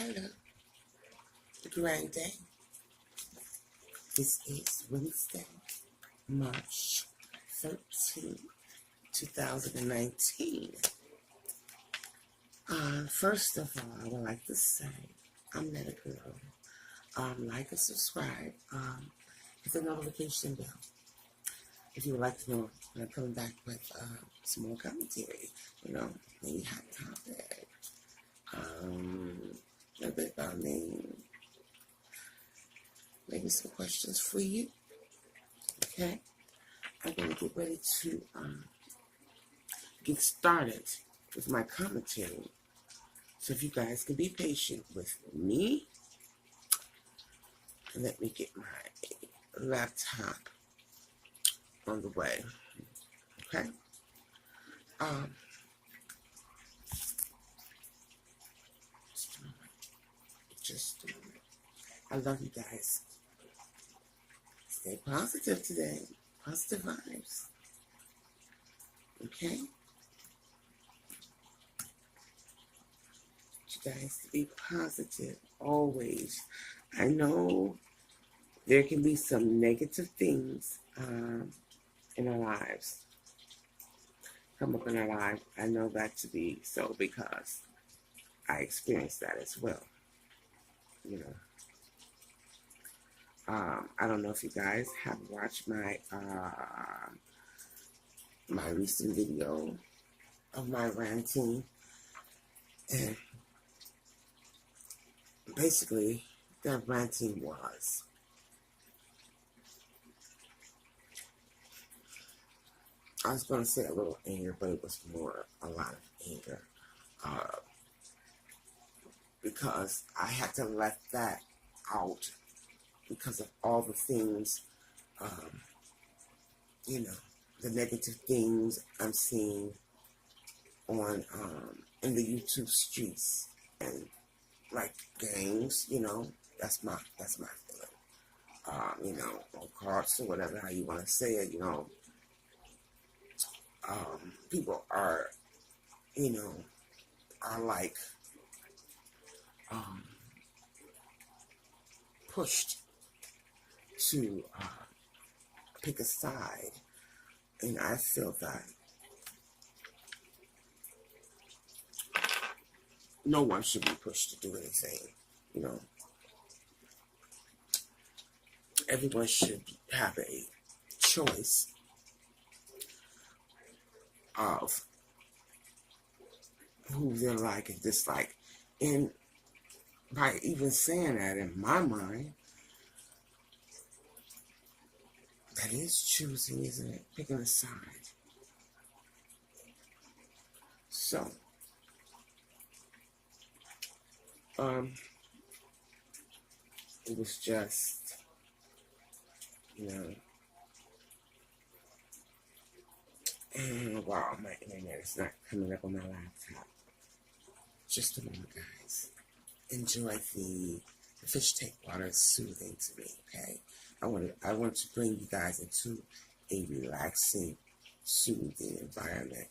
Hello, grand day. This is Wednesday, March 13th, 2019. First of all, I would like to say I'm Let It Girl. Like and subscribe. Hit the notification bell if you would like to know when I'm coming back with some more commentary. Maybe hot topic. A bit about me. Maybe some questions for you. Okay, I'm going to get ready to get started with my commentary. So if you guys can be patient with me, let me get my laptop on the way. Okay. Just a moment. I love you guys. Stay positive today. Positive vibes. Okay? You guys to be positive always. I know there can be some negative things in our lives. Come up in our life. I know that to be so because I experienced that as well. I don't know if you guys have watched my my recent video of my ranting, and basically that ranting was I was going to say a little anger, but it was more a lot of anger because I had to let that out because of all the things, the negative things I'm seeing on in the YouTube streets and like gangs, that's my feeling. On cards or whatever how you want to say it, people are like pushed to pick a side, and I feel that no one should be pushed to do anything. Everyone should have a choice of who they like and dislike. And by even saying that, in my mind, that is choosing, isn't it? Picking a side. So, it was just, and wow, my internet is not coming up on my laptop. Just a moment, guys. Enjoy the fish tank water. Is soothing to me, okay? I want to bring you guys into a relaxing, soothing environment.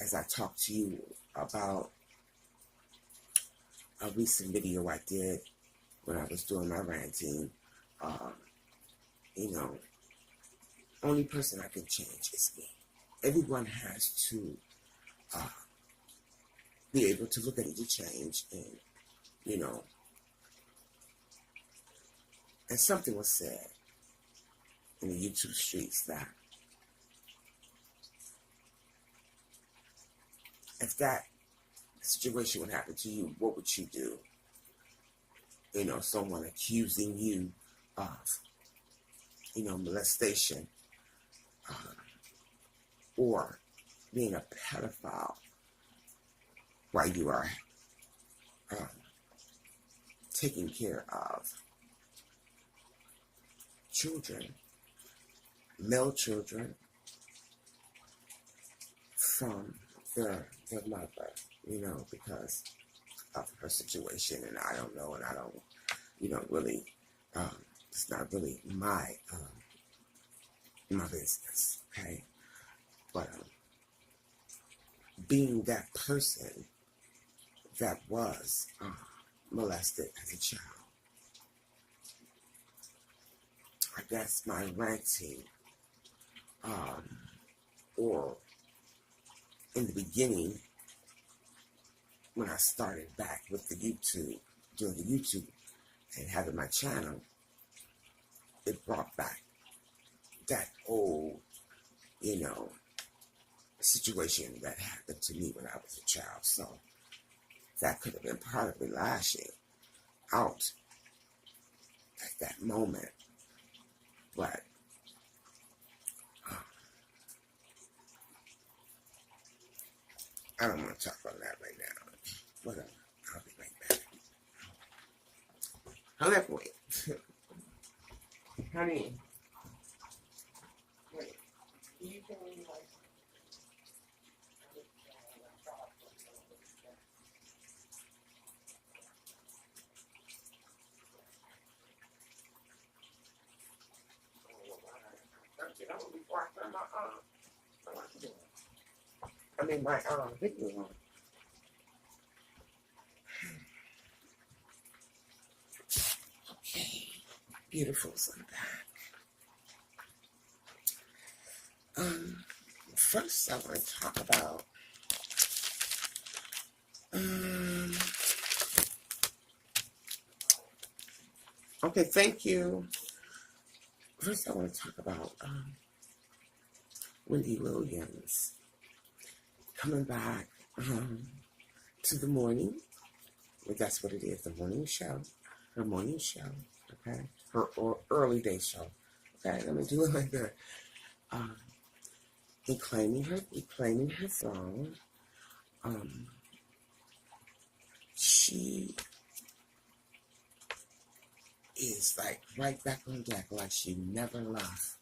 As I talk to you about a recent video I did when I was doing my ranting, only person I can change is me. Everyone has to be able to look at it to change, and and something was said in the YouTube streets that if that situation would happen to you, what would you do? Someone accusing you of, molestation, or being a pedophile while you are taking care of children, male children, from their mother, because of her situation, and I don't know, and I don't, really, it's not really my business, okay? But being that person that was molested as a child. I guess my ranting, or in the beginning, when I started back with the YouTube, doing the YouTube and having my channel, it brought back that old, situation that happened to me when I was a child. So that could have been part of me lashing out at that moment. But I don't want to talk about that right now. Whatever. I'll be right back. However, wait. Honey. Wait. You can leave like my video on. Okay, beautiful. So I'm back. First I want to talk about okay, thank you. First I want to talk about Wendy Williams coming back to the morning. Well, that's what it is, the morning show. Her morning show, okay? Her early day show. Okay, let me do it like that. Reclaiming her throne. She is like right back on deck like she never left.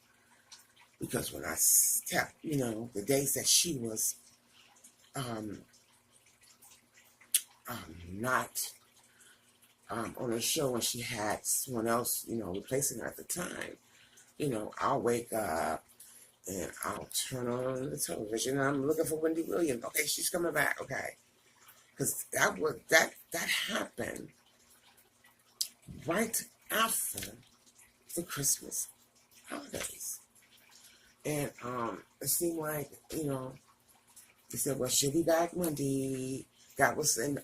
Because when I stepped, the days that she was not on a show when she had someone else, replacing her at the time, I'll wake up and I'll turn on the television and I'm looking for Wendy Williams. Okay, she's coming back. Okay, because that happened right after the Christmas holidays, and it seemed like they said, well, she'll be back Monday. That was in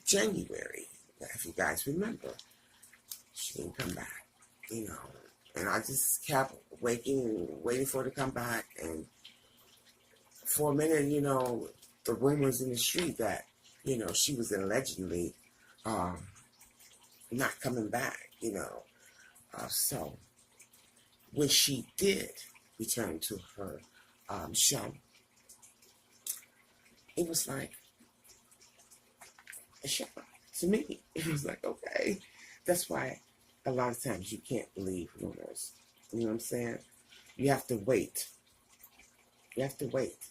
January, if you guys remember. She didn't come back, and I just kept waiting for her to come back. And for a minute, the rumors in the street that, she was allegedly not coming back, so when she did return to her show, it was like a shock to me. It was like, okay, that's why a lot of times you can't believe rumors. You know what I'm saying? You have to wait. You have to wait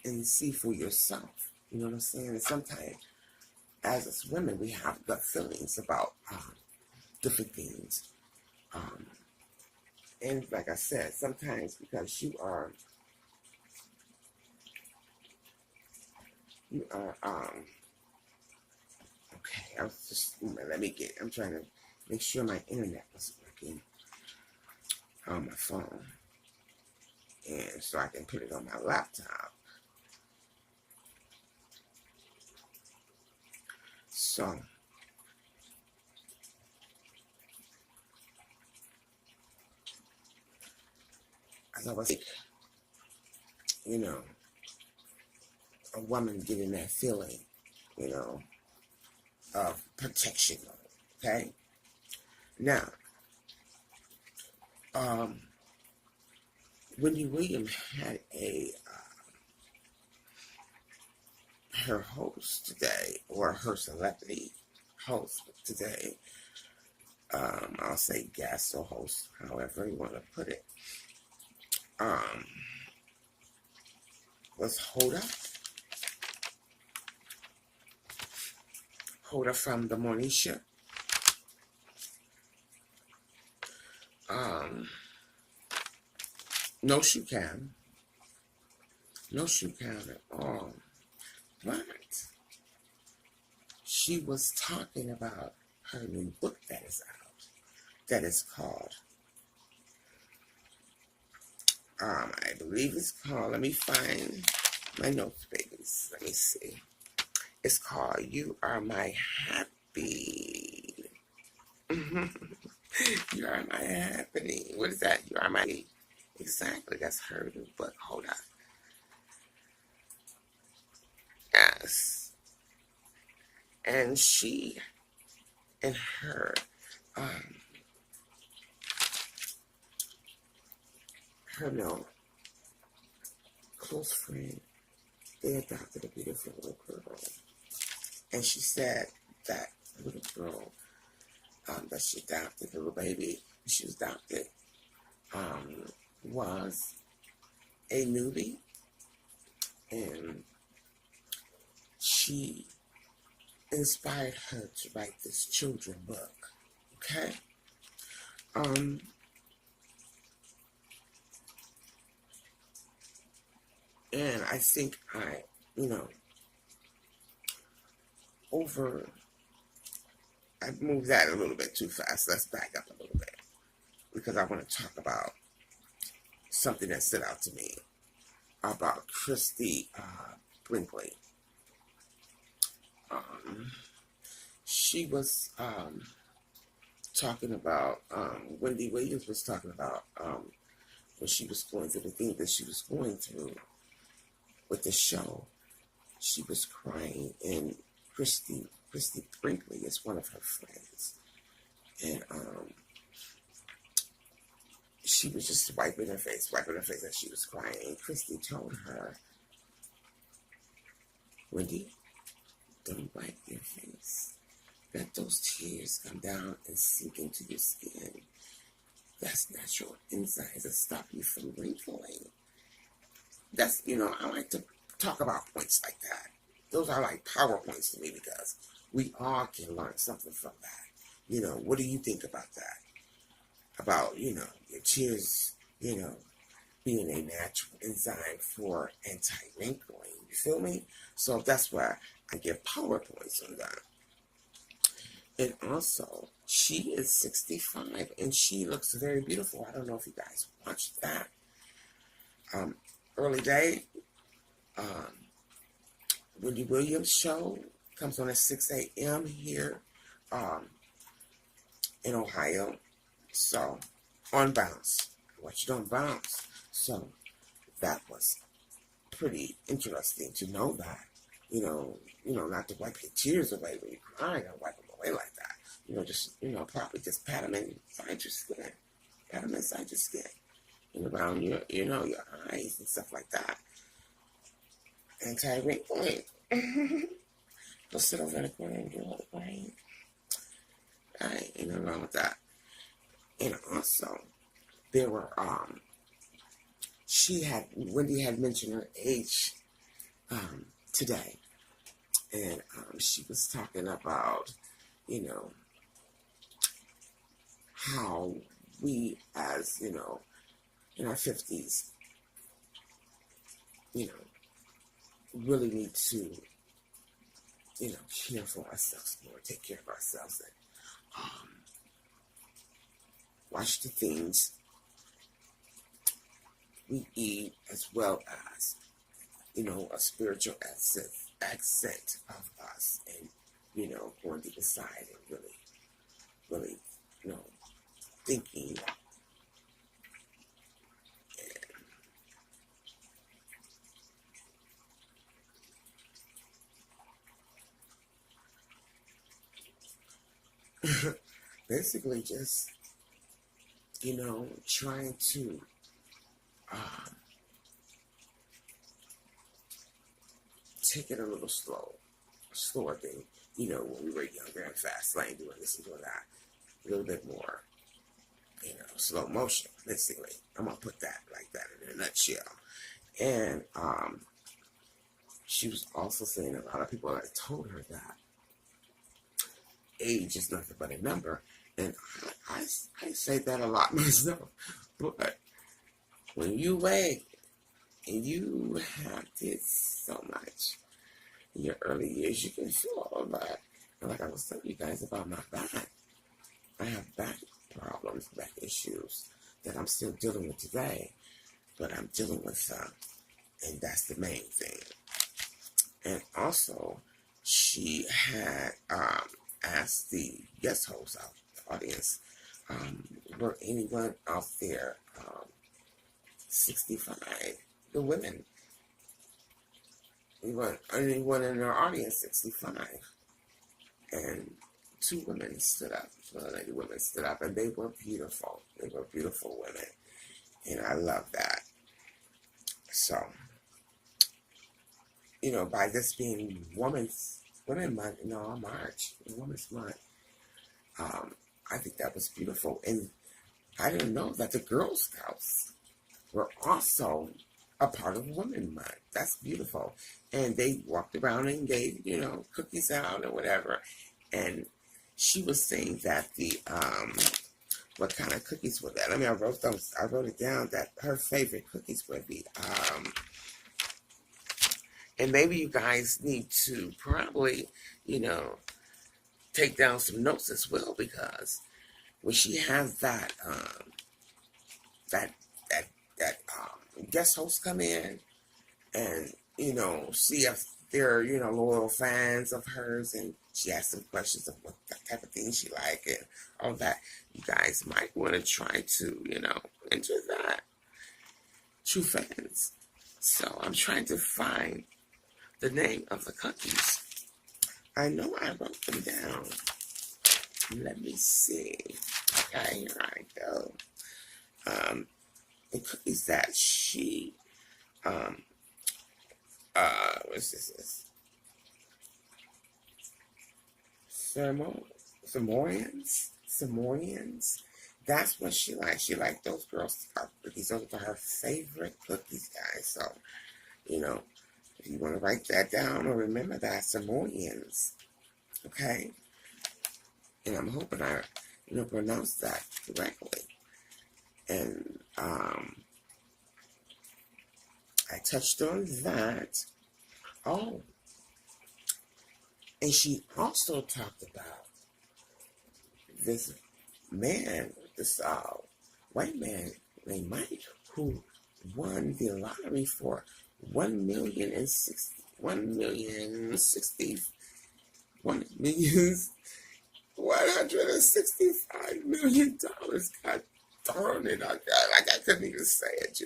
and see for yourself. You know what I'm saying? And sometimes, as women, we have gut feelings about different things. And like I said, sometimes because you are okay, I'm trying to make sure my internet was working on my phone. And so I can put it on my laptop. So, as I was, a woman getting that feeling, of protection, okay? Now, Wendy Williams had her host today, or her celebrity host today, I'll say guest or host, however you want to put it, was Hoda from the morning show. No shoe cam at all, but she was talking about her new book that is out, that is called, I believe it's called, let me find my notes, babies. Let me see. It's called You Are My Happy. You Are My Happening. What is that? You Are My... Exactly, that's her new book. Hold on. Yes. And she and her, her no close friend, they adopted a beautiful little girl. And she said that little girl that she adopted, the little baby she was adopted, was a newbie. And she inspired her to write this children book. Okay? And I think I moved that a little bit too fast. Let's back up a little bit because I want to talk about something that stood out to me about Christy Brinkley. She was talking about, Wendy Williams was talking about when she was going through the thing that she was going through with the show. She was crying, and Christy Brinkley is one of her friends, and she was just wiping her face as she was crying. And Christy told her, Wendy, don't wipe your face. Let those tears come down and sink into your skin. That's natural enzymes that stop you from wrinkling. That's, I like to talk about points like that. Those are like power points to me because we all can learn something from that. What do you think about that? About, your tears, being a natural enzyme for anti-wrinkling. You feel me? So that's why I give power points on that. And also, she is 65 and she looks very beautiful. I don't know if you guys watched that. Early Day, Wendy Williams show comes on at 6 a.m. here in Ohio. So, on Bounce. I watched it on Bounce. So, that was pretty interesting to know that. Not to wipe your tears away when you're crying. Don't wipe them away like that. Probably just pat them inside your skin. Pat them inside your skin. And around your eyes and stuff like that. Anti-wrinkling. Go sit over in the corner and do all the crying. Ain't nothing wrong with that. And also, there were, Wendy had mentioned her age today. And she was talking about, how we as, in our 50s, really need to, care for ourselves more, take care of ourselves, and watch the things we eat, as well as, a spiritual accent of us, and, going to the side and really, thinking. Basically just, trying to take it a little slower than, when we were younger and fast lane, doing this and doing that. A little bit more, slow motion, basically. I'm going to put that like that in a nutshell. And she was also saying a lot of people had told her that age is nothing but a number. And I say that a lot myself. But when you weigh and you have did so much in your early years, you can feel all that. And like I was telling you guys about my back, I have back problems, back issues that I'm still dealing with today, but I'm dealing with them, and that's the main thing. And also, she had asked the guest host out the audience, were anyone out there 65? The women, anyone in our audience 65? And two women stood up. Well, lady women stood up, and they were beautiful. They were beautiful women, and I love that. So, by this being Women Month, March, Women's Month, I think that was beautiful. And I didn't know that the Girl Scouts were also a part of Women Month. That's beautiful. And they walked around and gave, cookies out or whatever. And she was saying that what kind of cookies were that? I mean, I wrote it down that her favorite cookies were and maybe you guys need to probably, take down some notes as well, because when she has that guest host come in and see if they're loyal fans of hers, and she asks them questions of what type of things she like and all that, you guys might want to try to enter that. True fans. So I'm trying to find the name of the cookies. I know I wrote them down. Let me see. Okay, here I go. The cookies that she, what's this? Samoyans. That's what she likes. She liked those Girl Scout cookies. Those are her favorite cookies, guys. So, if you want to write that down or remember that, Samoyans. Okay? And I'm hoping I, pronounced that correctly. And I touched on that. Oh. And she also talked about this man, this white man named Mike, who won the lottery for $1,165 million. God darn it! I couldn't even say it,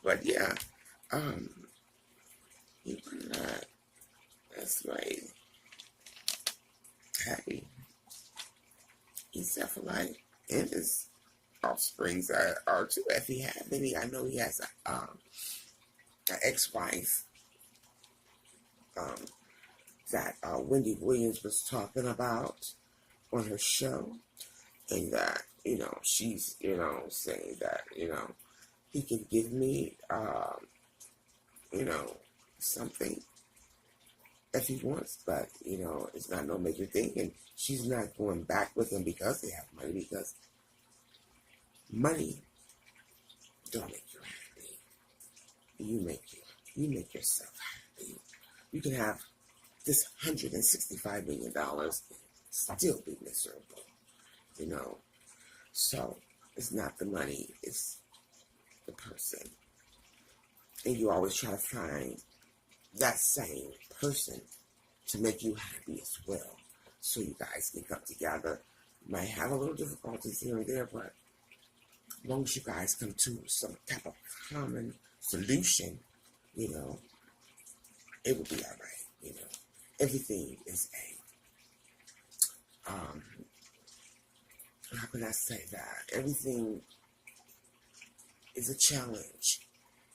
But yeah, he won that. That's right. Hey, he's definitely and his offsprings are too. If he has any, I know he has an ex-wife that Wendy Williams was talking about on her show, and that she's saying that he can give me something if he wants, but it's not no major thing, and she's not going back with him because they have money, because money don't make you happy. You make yourself happy. You can have this $165 million and still be miserable, So it's not the money, it's the person. And you always try to find that same person to make you happy as well. So you guys can come together. You might have a little difficulties here and there, but as long as you guys come to some type of common solution, it will be all right. Everything is how can I say that? Everything is a challenge.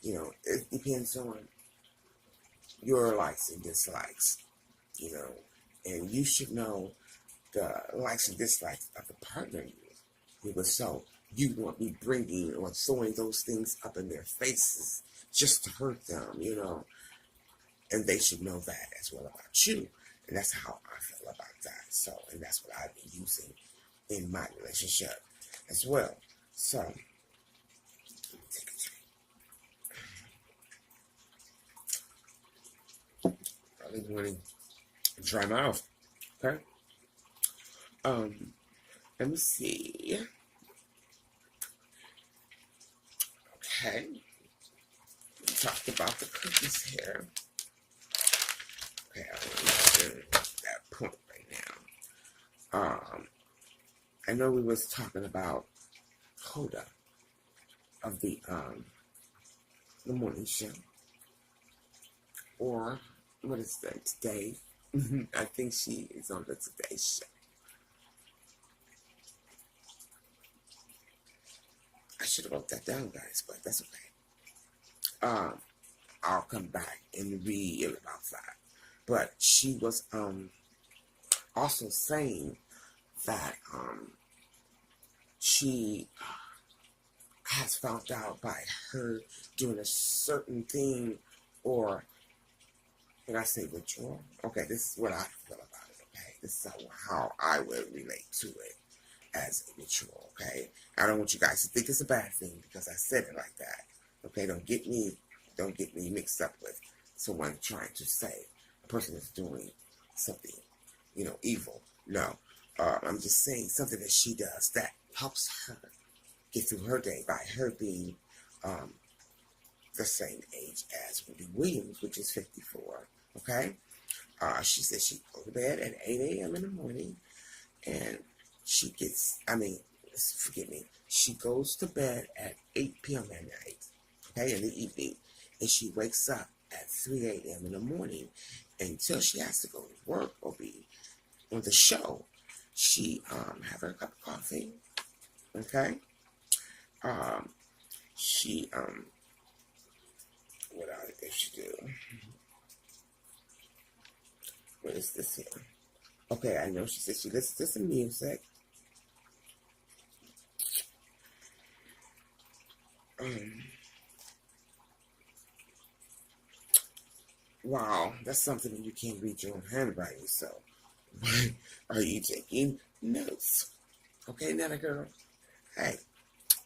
It depends on your likes and dislikes, and you should know the likes and dislikes of the partner you with. So you won't be bringing or throwing those things up in their faces just to hurt them, and they should know that as well about you. And that's how I feel about that. So, and that's what I've been using in my relationship as well. So, take a drink. Probably want to dry mouth. Okay? Let me see. Okay. We talked about the cookies here. Okay, I don't know that point right now. I know we was talking about Hoda of the morning show. Or what is that, Today? I think she is on the Today Show. I should have wrote that down, guys, but that's okay. I'll come back and read about that. But she was also saying that she has found out by her doing a certain thing, or when I say ritual, okay, this is what I feel about it, okay? This is how I would relate to it as a ritual, okay? I don't want you guys to think it's a bad thing because I said it like that, okay? Don't get me mixed up with someone trying to say a person is doing something, evil. No, I'm just saying something that she does that helps her get through her day by her being the same age as Wendy Williams, which is 54, okay? She said she go to bed at 8 a.m. in the morning, and she goes to bed at 8 p.m. at night, okay, in the evening, and she wakes up at 3 a.m. in the morning. Until she has to go to work or be on the show, she have her cup of coffee, okay? She what other things she do? What is this here? Okay, I know she said she listens to some music. Wow, that's something that you can't read your own handwriting, so why are you taking notes? Okay, Nana girl. Hey,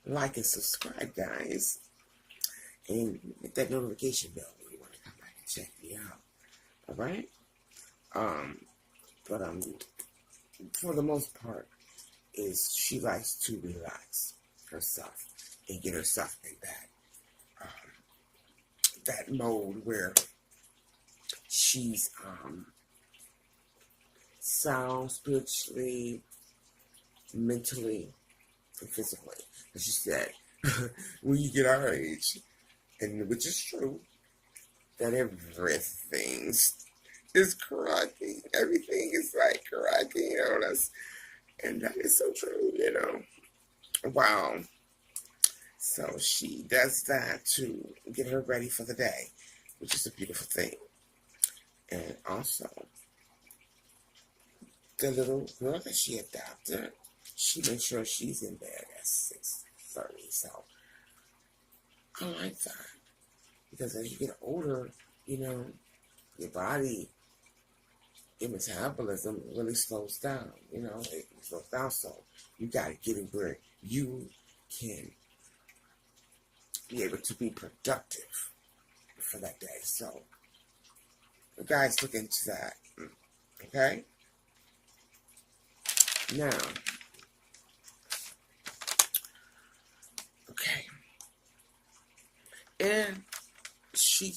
like and subscribe, guys. And hit that notification bell when you want to come back and check me out. Alright? But for the most part, she likes to relax herself and get herself in that mode where she's sound spiritually, mentally, and physically. As she said, when you get our age, and which is true, that everything is cracking. Everything is like cracking on us. And that is so true, Wow. So she does that to get her ready for the day, which is a beautiful thing. And also, the little girl that she adopted, she makes sure she's in bed at 6:30. So I like that. Because as you get older, your body, your metabolism really slows down. It slows down. So you got to get it where you can be able to be productive for that day. So, guys, look into that. Okay? Now, okay. And she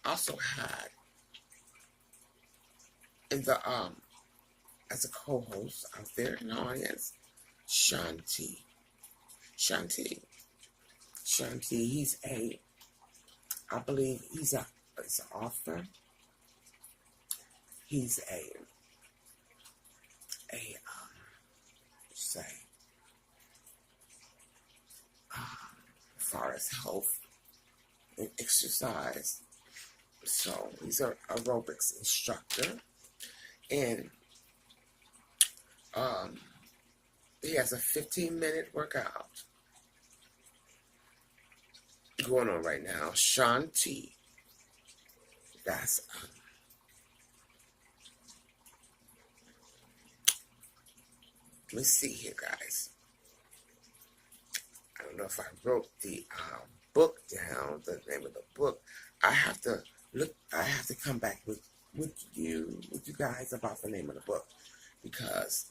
also had in the as a co-host out there in the audience, Shanti, I believe he's an author. He's as far as health and exercise. So he's an aerobics instructor, and he has a 15-minute workout going on right now. Shanti. That's let me see here, guys. I don't know if I wrote the book down, the name of the book. I have to come back with you guys about the name of the book, because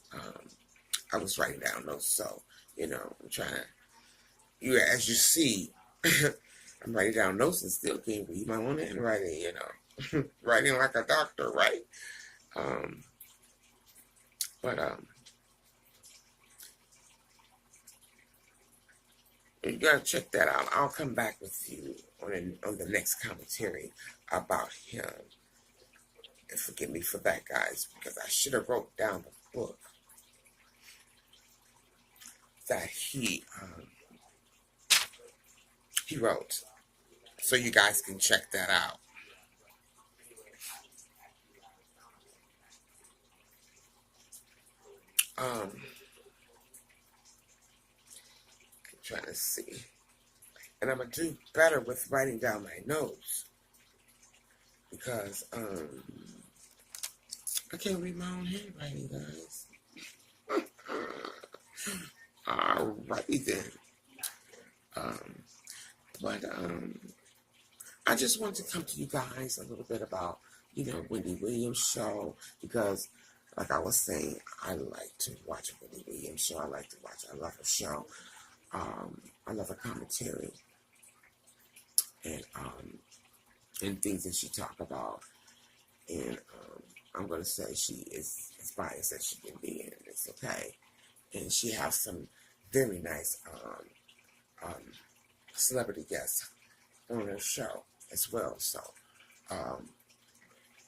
I was writing down notes. So, you know, I'm trying to, as you see, I'm writing down notes and still can't read my own handwriting, you know. Writing like a doctor, right? But you gotta check that out. I'll come back with you on the next commentary about him. And forgive me for that, guys, because I should have wrote down the book that he wrote, so you guys can check that out. I'm trying to see, and I'm gonna do better with writing down my notes because I can't read my own handwriting, guys. Alrighty then. But I just want to come to you guys a little bit about, you know, Wendy Williams' show, because like I was saying, I like to watch a Wendy Williams show. I love her show. I love her commentary and things that she talk about. And I'm gonna say she is as biased as she can be, and it's okay. And she has some very nice celebrity guests on her show as well. So,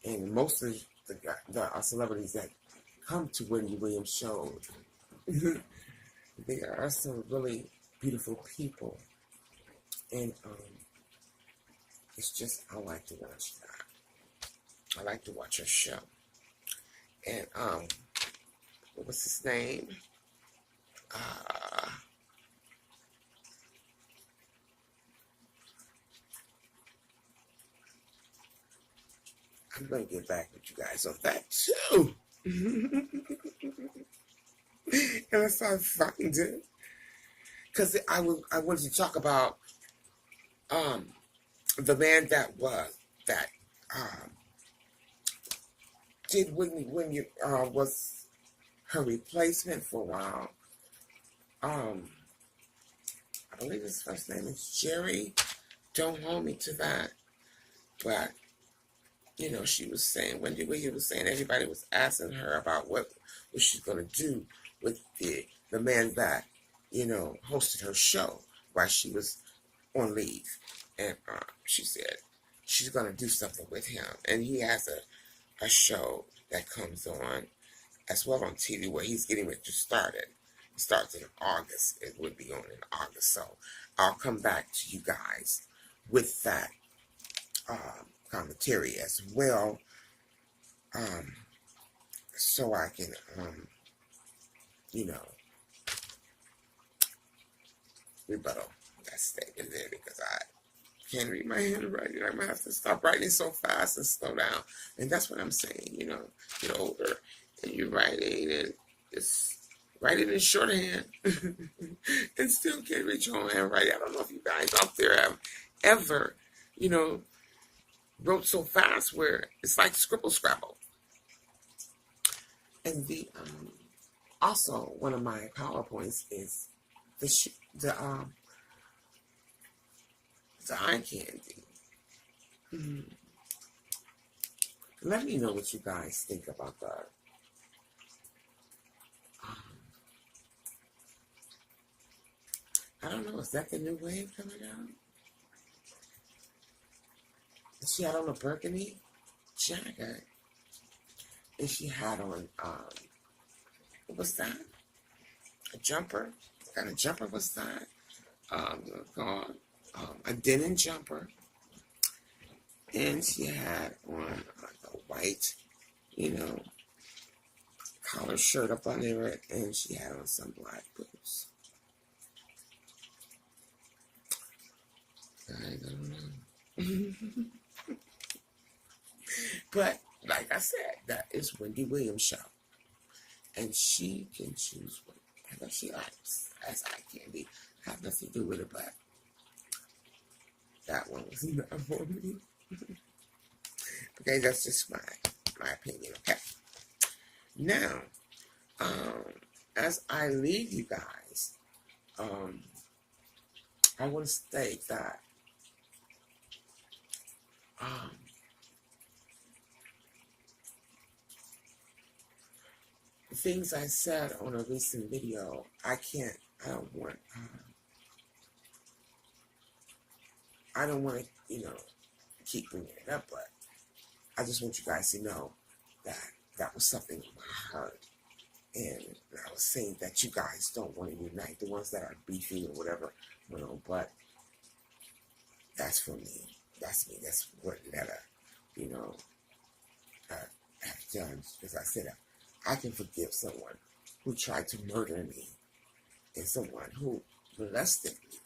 and most of the celebrities that come to Wendy Williams' show, they are some really beautiful people, and it's just I like to watch that. I like to watch her show, and what was his name? I'm going to get back with you guys on that too. And I started finding it. Because I wanted to talk about the man that did when you was her replacement for a while. I believe his first name is Jerry. Don't hold me to that. But you know, she was saying, Wendy Williams was saying, everybody was asking her about what she's going to do with the man that, you know, hosted her show while she was on leave. And she said she's going to do something with him. And he has a show that comes on as well on TV where he's getting ready to start it. It starts in August. It would be on in August. So I'll come back to you guys with that commentary as well, so I can, you know, rebuttal that statement there, because I can't read my handwriting. I'm gonna have to stop writing so fast and slow down. And that's what I'm saying, you know, get older and you're writing and it's writing in shorthand and still can't read your own handwriting. I don't know if you guys out there have ever, you know, wrote so fast where it's like scribble scrabble. And the also one of my PowerPoints is the eye candy. Let me know what you guys think about that. I don't know. Is that the new wave coming out? Is she had on a burgundy jacket? And she had on, what was that? A jumper? What kind of jumper was that? A denim jumper. And she had on a white, you know, collar shirt up under it. And she had on some black boots. I don't know. But like I said, that is Wendy Williams' show, and she can choose whatever she likes, as I can be. Have nothing to do with it, but that one was not for me. Okay, that's just my opinion. Okay, now As I leave you guys, I want to state that the things I said on a recent video, I don't want to, keep bringing it up, but I just want you guys to know that that was something in my heart. And I was saying that you guys don't want to unite, the ones that are beefing or whatever, but that's for me. That's me. That's what Netta, have done. Because I said, I can forgive someone who tried to murder me and someone who molested me.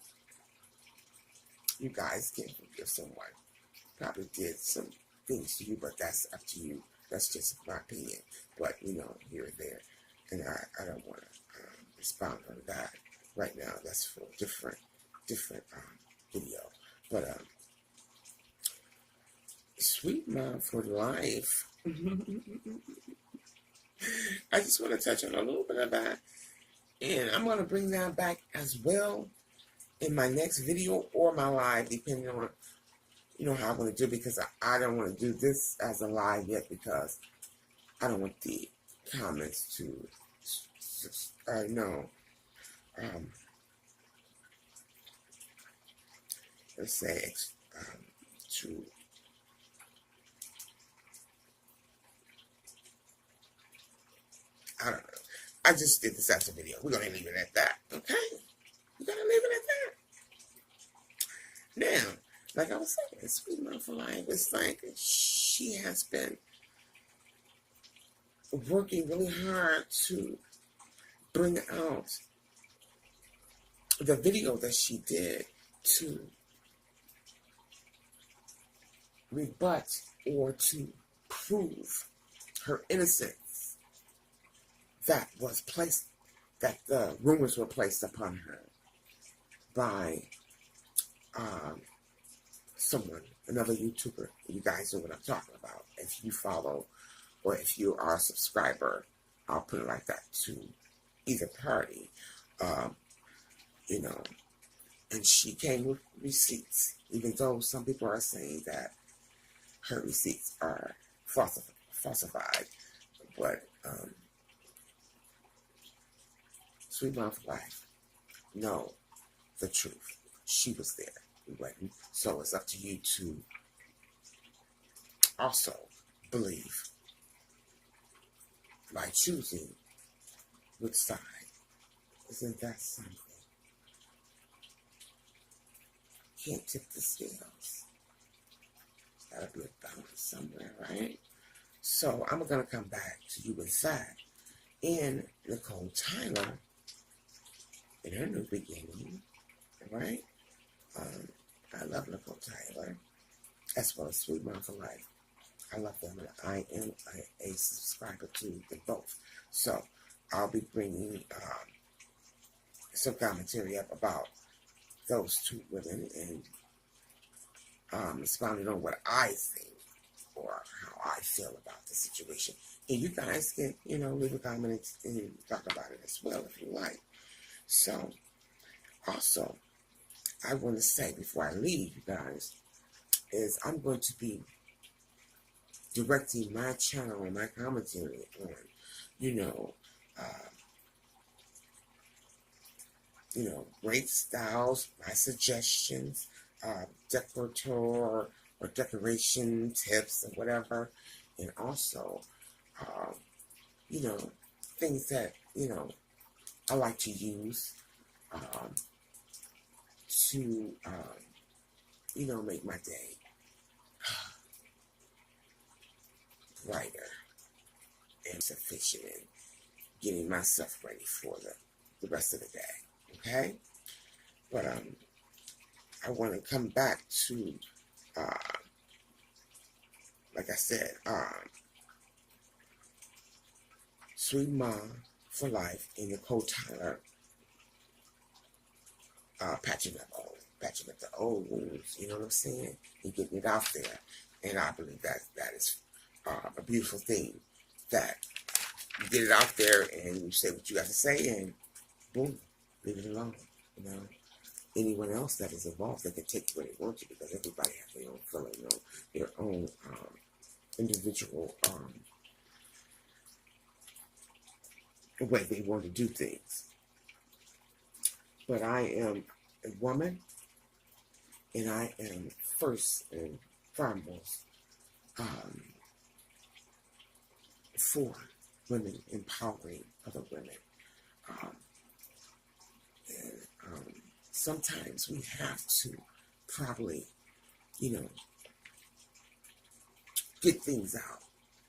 You guys can't forgive someone. Probably did some things to you, but that's up to you. That's just my opinion. But, here and there. And I don't want to expound on that right now. That's for a different video. But Sweet Mom for Life. I just want to touch on a little bit of that. And I'm going to bring that back as well in my next video or my live, depending on, how I'm going to do it, because I don't want to do this as a live yet, because I don't want the comments to, let's say, to, I don't know. I just did this as a video. We're going to leave it at that, okay? We're going to leave it at that. Now, like I was saying, Sweet Mom for Life, it's like she has been working really hard to bring out the video that she did to rebut or to prove her innocence that the rumors were placed upon her by someone, another YouTuber. You guys know what I'm talking about. If you follow or if you are a subscriber, I'll put it like that, to either party, and she came with receipts, even though some people are saying that her receipts are falsified, but Sweet Mom for Life, know the truth. She was there. We wasn't. So it's up to you to also believe by choosing which side. Isn't that something? Can't tip the scales. There's gotta be a balance somewhere, right? So I'm gonna come back to you with that. And Nicole Tyler, in her new beginning, right? I love Nicole Tyler, as well as Sweet Mom for Life. I love them, and I am a subscriber to them both. So I'll be bringing some commentary up about those two women and expounding on what I think or how I feel about the situation. And you guys can, leave a comment and talk about it as well if you like. So, also, I want to say before I leave, you guys, is I'm going to be directing my channel and my commentary on, great styles, my suggestions, decorator or decoration tips or whatever, and also, things that, I like to use to, make my day brighter and sufficient in getting myself ready for the rest of the day, okay? But I want to come back to, like I said, Sweet Mom for Life and Nicole Tyler, patching up the old wounds, you know what I'm saying, and getting it out there. And I believe that is a beautiful thing that you get it out there and you say what you got to say, and boom, leave it alone. You know, anyone else that is involved, they can take it where they want to, because everybody has their own feeling, you know, their own individual way they want to do things. But I am a woman, and I am first and foremost for women, empowering other women. And sometimes we have to probably, you know, get things out.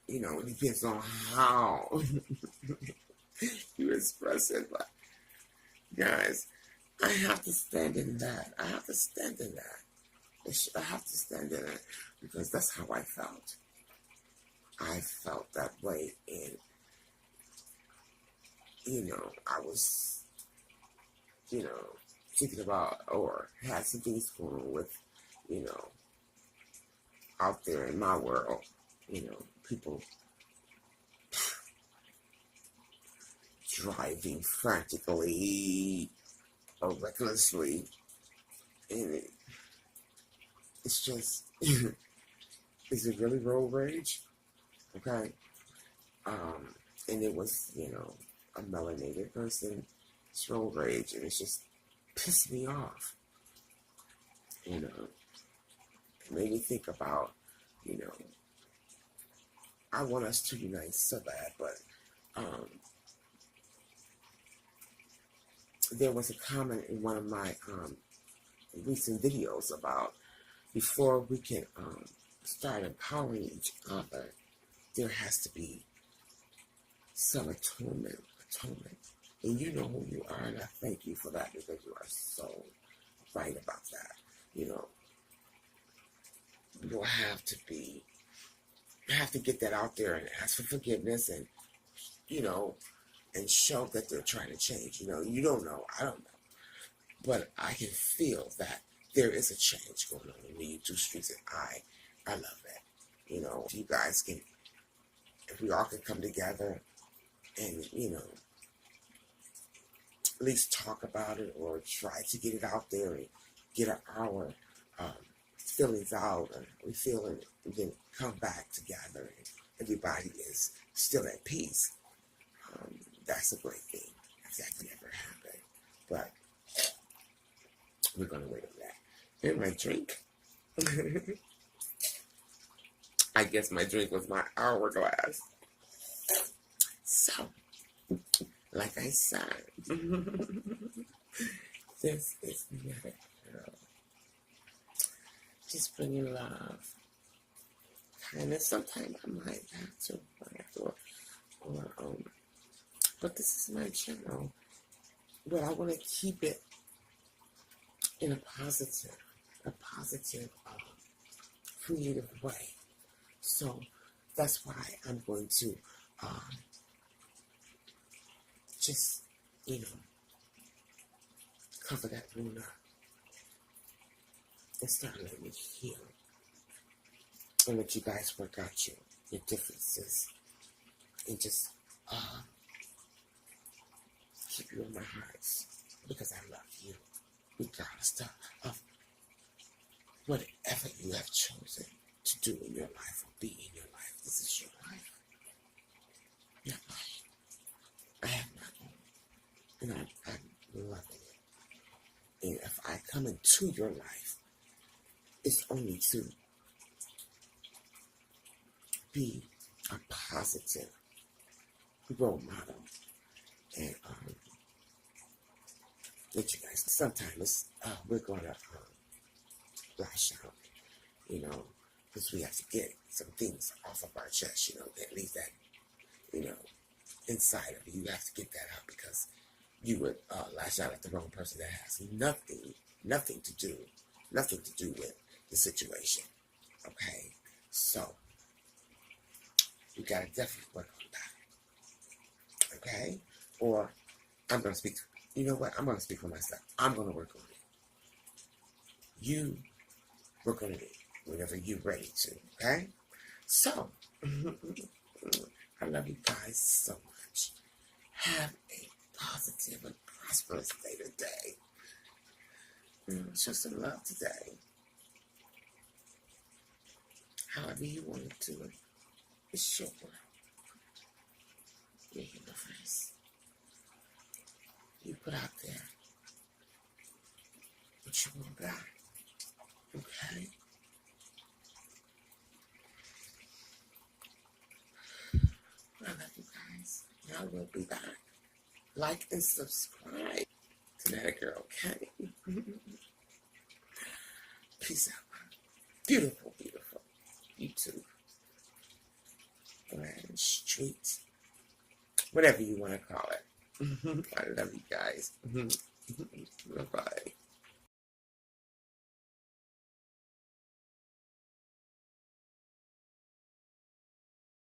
You know, it depends on how you express it. But guys, I have to stand in that. I have to stand in that. I have to stand in it, because that's how I felt. I felt that way, and you know, I was, you know, thinking about, or had some things going on with, you know, out there in my world, you know, people driving frantically or recklessly, and it's just, is it really road rage? Okay. And it was, you know, a melanated person. It's road rage, and it's just pissed me off. You know, it made me think about, you know, I want us to unite so bad, but there was a comment in one of my recent videos about, before we can start empowering each other, there has to be some atonement. And you know who you are, and I thank you for that, because you are so right about that. You know, you'll have to get that out there and ask for forgiveness, and, you know, and show that they're trying to change. You know, you don't know, I don't know, but I can feel that there is a change going on in the YouTube streets, and I love that. You know, if you guys can, if we all can come together and, you know, at least talk about it, or try to get it out there and get our feelings out, and we feel it, and then come back together, and everybody is still at peace. That's a great thing. If that can ever happen. But we're going to wait on that. And my drink. I guess my drink was my hourglass. So, like I said, this is Medic Girl. Just bringing love. Kind of, sometimes I might have to laugh, or but this is my channel. But I want to keep it in a positive, creative way. So that's why I'm going to just, you know, cover that wound up and start letting it heal, and let you guys work out your differences, and just keep you in my heart, because I love you, regardless of whatever you have chosen to do in your life or be in your life. This is your life, not mine. I have my own, and I'm loving it. And if I come into your life, it's only to be a positive role model, and let you guys. Sometimes we're gonna lash out, you know, because we have to get some things off of our chest, you know, at least that, you know, inside of you. You have to get that out, because you would lash out at the wrong person that has nothing to do with the situation. Okay, so you gotta definitely work on that. Okay, or I'm gonna speak. You know what? I'm gonna speak for myself. I'm gonna work on it. You work on it whenever you're ready to. Okay, so I love you guys so much. Have a positive and prosperous day today. Show some love today. However you want to do it. It's your world. Your universe. You put out there what you want back. Okay? I love you guys. And I will be back. Like and subscribe to that girl, okay? Peace out. Beautiful, beautiful. YouTube. Brand Street. Whatever you want to call it. I love you guys. Bye-bye.